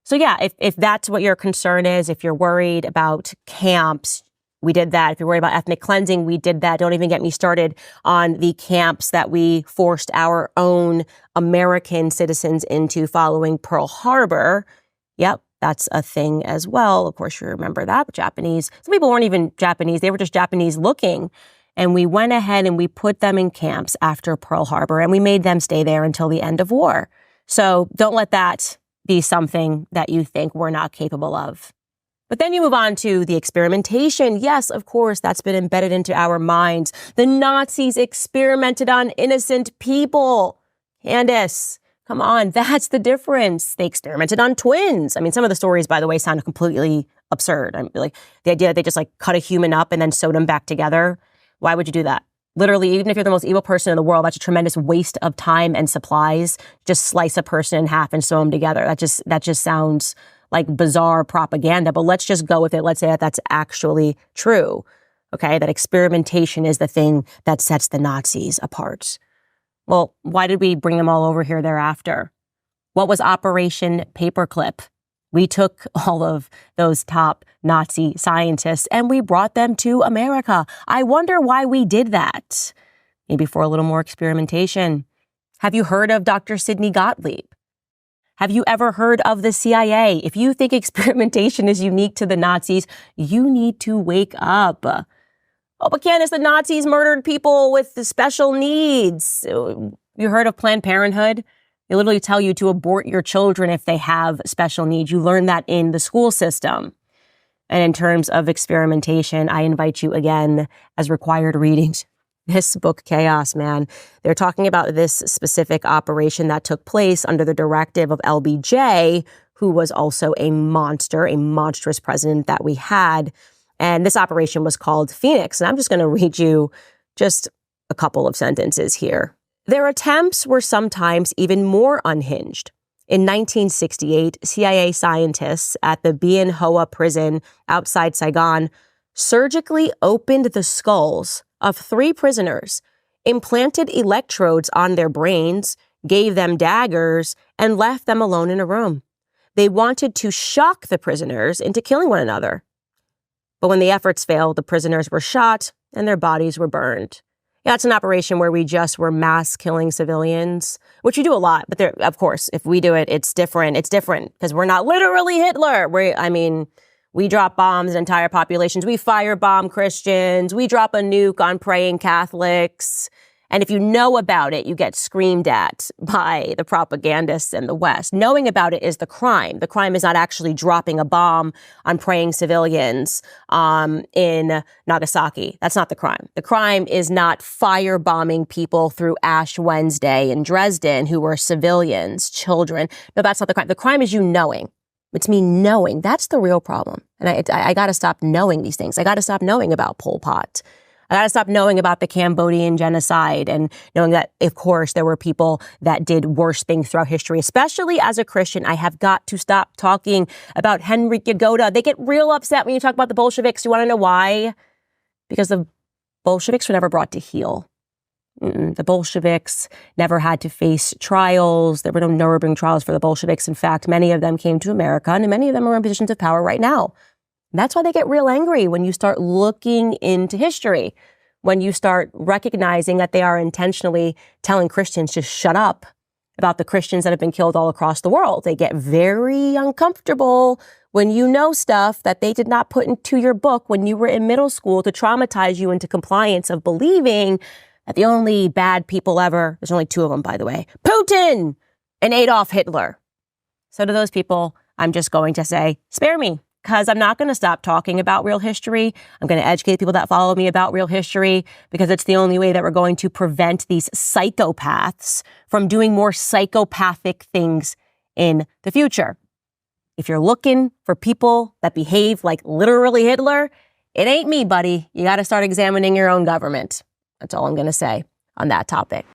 So yeah, if that's what your concern is, if you're worried about camps, we did that. If you're worried about ethnic cleansing, we did that. Don't even get me started on the camps that we forced our own American citizens into following Pearl Harbor. Yep, that's a thing as well. Of course, you remember that. The Japanese, some people weren't even Japanese. They were just Japanese looking. And we went ahead and we put them in camps after Pearl Harbor, and we made them stay there until the end of war. So don't let that be something that you think we're not capable of. But then you move on to the experimentation. Yes, of course, that's been embedded into our minds. The Nazis experimented on innocent people. Candace, come on, that's the difference. They experimented on twins. I mean, some of the stories, by the way, sound completely absurd. I mean, like the idea that they just like cut a human up and then sewed them back together. Why would you do that? Literally, even if you're the most evil person in the world, that's a tremendous waste of time and supplies. Just slice a person in half and sew them together. That just sounds like bizarre propaganda, but let's just go with it. Let's say that that's actually true. Okay, that experimentation is the thing that sets the Nazis apart. Well, why did we bring them all over here thereafter? What was Operation Paperclip? We took all of those top Nazi scientists and we brought them to America. I wonder why we did that. Maybe for a little more experimentation. Have you heard of Dr. Sidney Gottlieb? Have you ever heard of the CIA? If you think experimentation is unique to the Nazis, you need to wake up. Oh, but Candace, the Nazis murdered people with the special needs. You heard of Planned Parenthood? They literally tell you to abort your children if they have special needs. You learn that in the school system. And in terms of experimentation, I invite you again as required readings. This book, Chaos, man. They're talking about this specific operation that took place under the directive of LBJ, who was also a monster, a monstrous president that we had. And this operation was called Phoenix. And I'm just going to read you just a couple of sentences here. Their attempts were sometimes even more unhinged. In 1968, CIA scientists at the Bien Hoa prison outside Saigon surgically opened the skulls of 3 prisoners, implanted electrodes on their brains, gave them daggers, and left them alone in a room. They wanted to shock the prisoners into killing one another. But when the efforts failed, the prisoners were shot and their bodies were burned. Yeah, it's an operation where we just were mass killing civilians, which we do a lot. But there, of course, if we do it, it's different. It's different because we're not literally Hitler. We drop bombs on entire populations. We firebomb Christians. We drop a nuke on praying Catholics. And if you know about it, you get screamed at by the propagandists in the West. Knowing about it is the crime. The crime is not actually dropping a bomb on praying civilians in Nagasaki. That's not the crime. The crime is not firebombing people through Ash Wednesday in Dresden who were civilians, children. No, that's not the crime. The crime is you knowing. It's me knowing. That's the real problem. And I got to stop knowing these things. I got to stop knowing about Pol Pot. I got to stop knowing about the Cambodian genocide and knowing that, of course, there were people that did worse things throughout history. Especially as a Christian, I have got to stop talking about Henryk Yagoda. They get real upset when you talk about the Bolsheviks. You want to know why? Because the Bolsheviks were never brought to heel. The Bolsheviks never had to face trials. There were no Nuremberg trials for the Bolsheviks. In fact, many of them came to America, and many of them are in positions of power right now. That's why they get real angry when you start looking into history, when you start recognizing that they are intentionally telling Christians to shut up about the Christians that have been killed all across the world. They get very uncomfortable when you know stuff that they did not put into your book when you were in middle school to traumatize you into compliance of believing that the only bad people ever, there's only 2 of them, by the way, Putin and Adolf Hitler. So to those people, I'm just going to say, spare me. Because I'm not going to stop talking about real history. I'm going to educate people that follow me about real history because it's the only way that we're going to prevent these psychopaths from doing more psychopathic things in the future. If you're looking for people that behave like literally Hitler, it ain't me, buddy. You got to start examining your own government. That's all I'm going to say on that topic.